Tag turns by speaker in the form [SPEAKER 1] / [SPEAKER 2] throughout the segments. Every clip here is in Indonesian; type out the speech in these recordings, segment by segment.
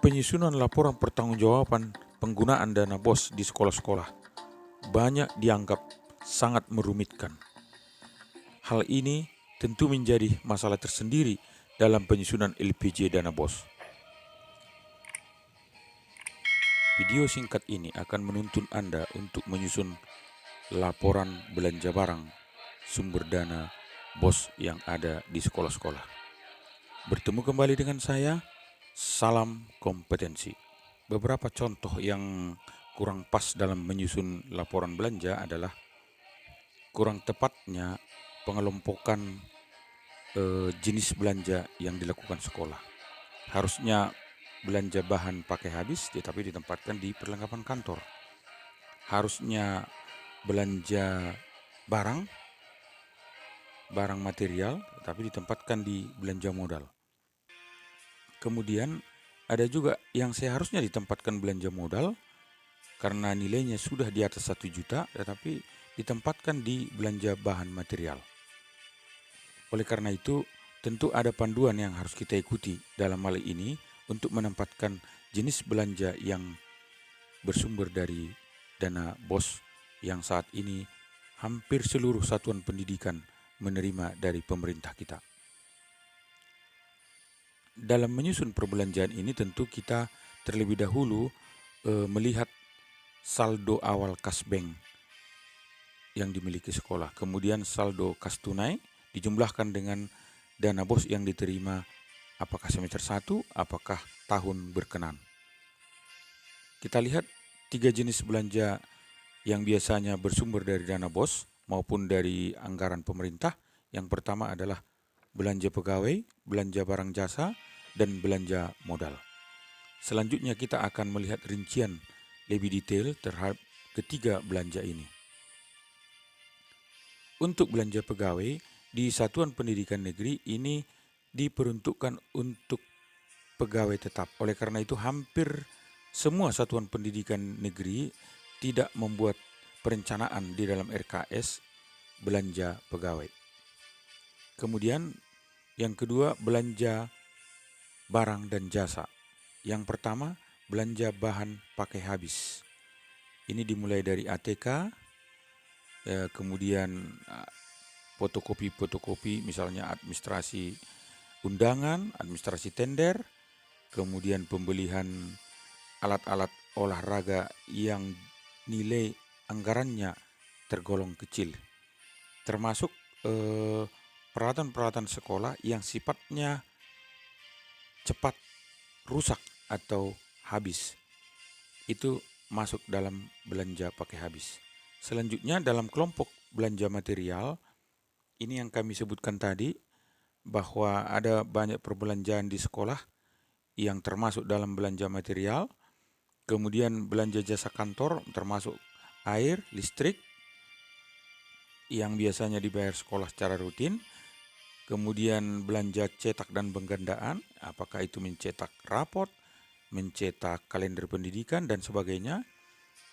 [SPEAKER 1] Penyusunan laporan pertanggungjawaban penggunaan dana BOS di sekolah-sekolah banyak dianggap sangat merumitkan. Hal ini tentu menjadi masalah tersendiri dalam penyusunan LPJ dana BOS. Video singkat ini akan menuntun Anda untuk menyusun laporan belanja barang sumber dana BOS yang ada di sekolah-sekolah. Bertemu kembali dengan saya, salam kompetensi. Beberapa contoh yang kurang pas dalam menyusun laporan belanja adalah kurang tepatnya pengelompokan jenis belanja yang dilakukan sekolah. Harusnya belanja bahan pakai habis tetapi ditempatkan di perlengkapan kantor. Harusnya belanja barang material tapi ditempatkan di belanja modal. Kemudian ada juga yang seharusnya ditempatkan belanja modal karena nilainya sudah di atas 1 juta tetapi ditempatkan di belanja bahan material. Oleh karena itu, tentu ada panduan yang harus kita ikuti dalam hal ini untuk menempatkan jenis belanja yang bersumber dari dana BOS yang saat ini hampir seluruh satuan pendidikan menerima dari pemerintah kita. Dalam menyusun perbelanjaan ini tentu kita terlebih dahulu melihat saldo awal kas bank yang dimiliki sekolah. Kemudian saldo kas tunai dijumlahkan dengan dana BOS yang diterima apakah semester 1, apakah tahun berkenan. Kita lihat 3 jenis belanja yang biasanya bersumber dari dana BOS maupun dari anggaran pemerintah. Yang pertama adalah belanja pegawai, belanja barang jasa, dan belanja modal. Selanjutnya kita akan melihat rincian lebih detail terhadap ketiga belanja ini. Untuk belanja pegawai di satuan pendidikan negeri ini diperuntukkan untuk pegawai tetap. Oleh karena itu hampir semua satuan pendidikan negeri tidak membuat perencanaan di dalam RKS belanja pegawai. Kemudian yang kedua belanja barang dan jasa. Yang pertama belanja bahan pakai habis. Ini dimulai dari ATK, kemudian fotokopi, misalnya administrasi undangan, administrasi tender, kemudian pembelian alat-alat olahraga yang nilai anggarannya tergolong kecil, termasuk peralatan-peralatan sekolah yang sifatnya cepat rusak atau habis. Itu masuk dalam belanja pakai habis. Selanjutnya dalam kelompok belanja material, ini yang kami sebutkan tadi, bahwa ada banyak perbelanjaan di sekolah yang termasuk dalam belanja material. Kemudian belanja jasa kantor termasuk air, listrik yang biasanya dibayar sekolah secara rutin. Kemudian belanja cetak dan penggandaan, apakah itu mencetak rapot, mencetak kalender pendidikan dan sebagainya.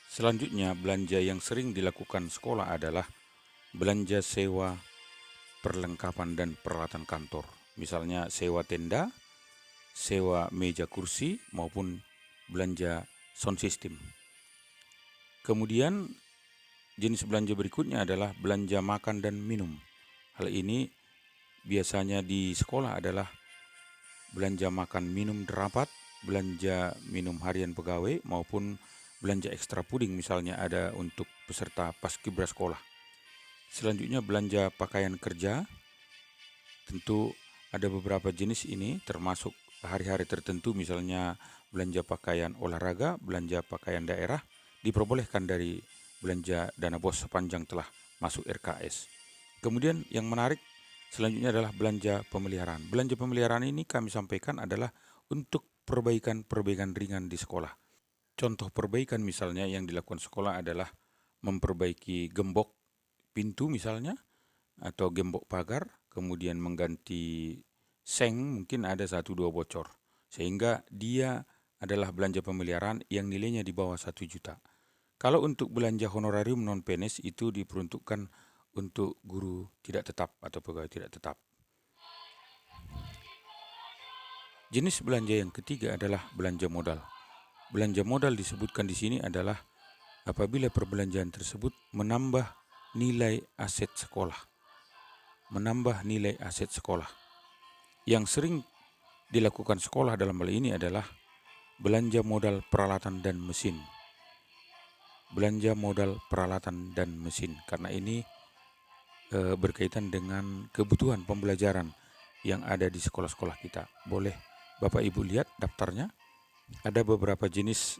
[SPEAKER 1] Selanjutnya belanja yang sering dilakukan sekolah adalah belanja sewa perlengkapan dan peralatan kantor. Misalnya sewa tenda, sewa meja kursi maupun belanja sound system. Kemudian jenis belanja berikutnya adalah belanja makan dan minum. Hal ini biasanya di sekolah adalah belanja makan minum rapat, belanja minum harian pegawai maupun belanja ekstra puding misalnya ada untuk peserta paskibra sekolah. Selanjutnya belanja pakaian kerja. Tentu ada beberapa jenis ini termasuk hari-hari tertentu misalnya belanja pakaian olahraga, belanja pakaian daerah diperbolehkan dari belanja dana BOS sepanjang telah masuk RKS. Kemudian yang menarik selanjutnya adalah belanja pemeliharaan. Belanja pemeliharaan ini kami sampaikan adalah untuk perbaikan ringan di sekolah. Contoh perbaikan misalnya yang dilakukan sekolah adalah memperbaiki gembok pintu misalnya atau gembok pagar, kemudian mengganti seng mungkin ada 1-2 bocor. Sehingga dia adalah belanja pemeliharaan yang nilainya di bawah 1 juta. Kalau untuk belanja honorarium non PNS itu diperuntukkan untuk guru tidak tetap atau pegawai tidak tetap. Jenis belanja yang ketiga adalah belanja modal. Belanja modal disebutkan di sini adalah apabila perbelanjaan tersebut menambah nilai aset sekolah. Menambah nilai aset sekolah. Yang sering dilakukan sekolah dalam hal ini adalah belanja modal peralatan dan mesin. Belanja modal peralatan dan mesin, karena ini berkaitan dengan kebutuhan pembelajaran yang ada di sekolah-sekolah kita. Boleh Bapak Ibu lihat daftarnya, ada beberapa jenis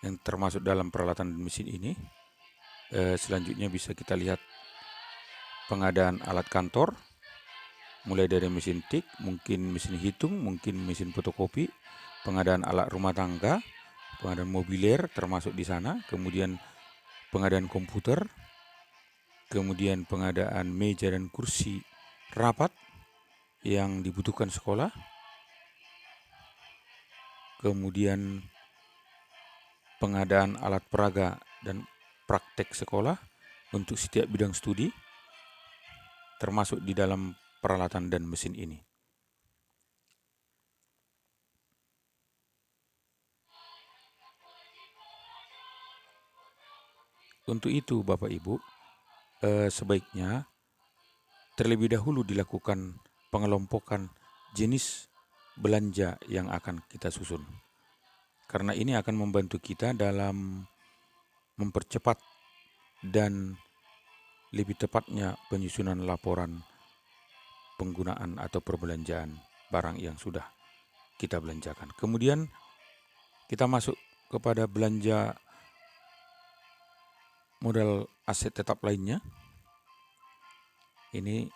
[SPEAKER 1] yang termasuk dalam peralatan dan mesin ini. Selanjutnya bisa kita lihat pengadaan alat kantor, mulai dari mesin tik, mungkin mesin hitung, mungkin mesin fotokopi, pengadaan alat rumah tangga, pengadaan mobiler termasuk di sana, kemudian pengadaan komputer, kemudian pengadaan meja dan kursi rapat yang dibutuhkan sekolah, kemudian pengadaan alat peraga dan praktek sekolah untuk setiap bidang studi, termasuk di dalam peralatan dan mesin ini. Untuk itu Bapak Ibu, sebaiknya terlebih dahulu dilakukan pengelompokan jenis belanja yang akan kita susun. Karena ini akan membantu kita dalam mempercepat dan lebih tepatnya penyusunan laporan penggunaan atau perbelanjaan barang yang sudah kita belanjakan. Kemudian kita masuk kepada belanja modal aset tetap lainnya. Ini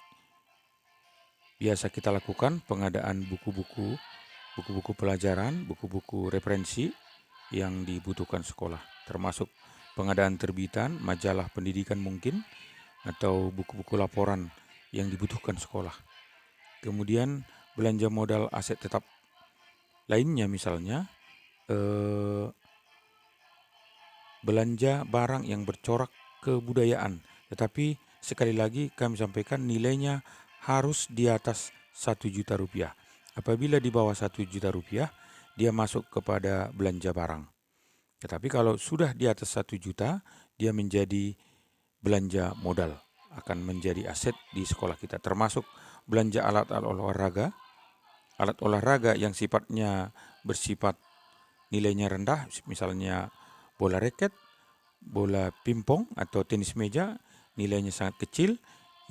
[SPEAKER 1] biasa kita lakukan pengadaan buku-buku pelajaran, buku-buku referensi yang dibutuhkan sekolah, termasuk pengadaan terbitan, majalah pendidikan mungkin, atau buku-buku laporan yang dibutuhkan sekolah. Kemudian belanja modal aset tetap lainnya misalnya belanja barang yang bercorak kebudayaan, tetapi sekali lagi kami sampaikan nilainya harus di atas 1 juta rupiah. Apabila di bawah 1 juta rupiah, dia masuk kepada belanja barang. Tetapi kalau sudah di atas 1 juta, dia menjadi belanja modal, akan menjadi aset di sekolah kita. Termasuk belanja alat-alat olahraga yang sifatnya bersifat nilainya rendah, misalnya bola raket, bola pingpong atau tenis meja, nilainya sangat kecil,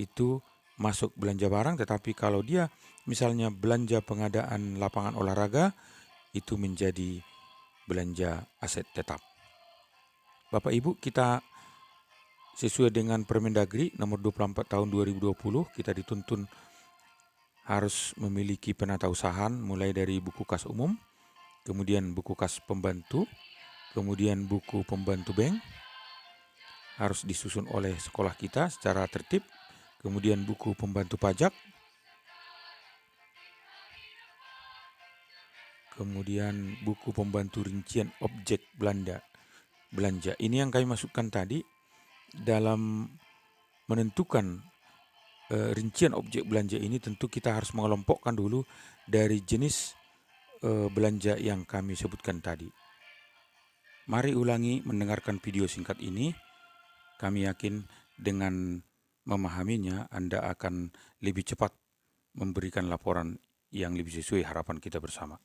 [SPEAKER 1] itu masuk belanja barang. Tetapi kalau dia misalnya belanja pengadaan lapangan olahraga, itu menjadi belanja aset tetap. Bapak Ibu, kita sesuai dengan Permendagri nomor 24 tahun 2020, kita dituntun harus memiliki penatausahaan mulai dari buku kas umum, kemudian buku kas pembantu, kemudian buku pembantu bank, harus disusun oleh sekolah kita secara tertib, kemudian buku pembantu pajak, kemudian buku pembantu rincian objek belanja. Ini yang kami masukkan tadi dalam menentukan rincian objek belanja ini. Tentu kita harus mengelompokkan dulu dari jenis belanja yang kami sebutkan tadi. Mari ulangi mendengarkan video singkat ini. Kami yakin dengan memahaminya Anda akan lebih cepat memberikan laporan yang lebih sesuai harapan kita bersama.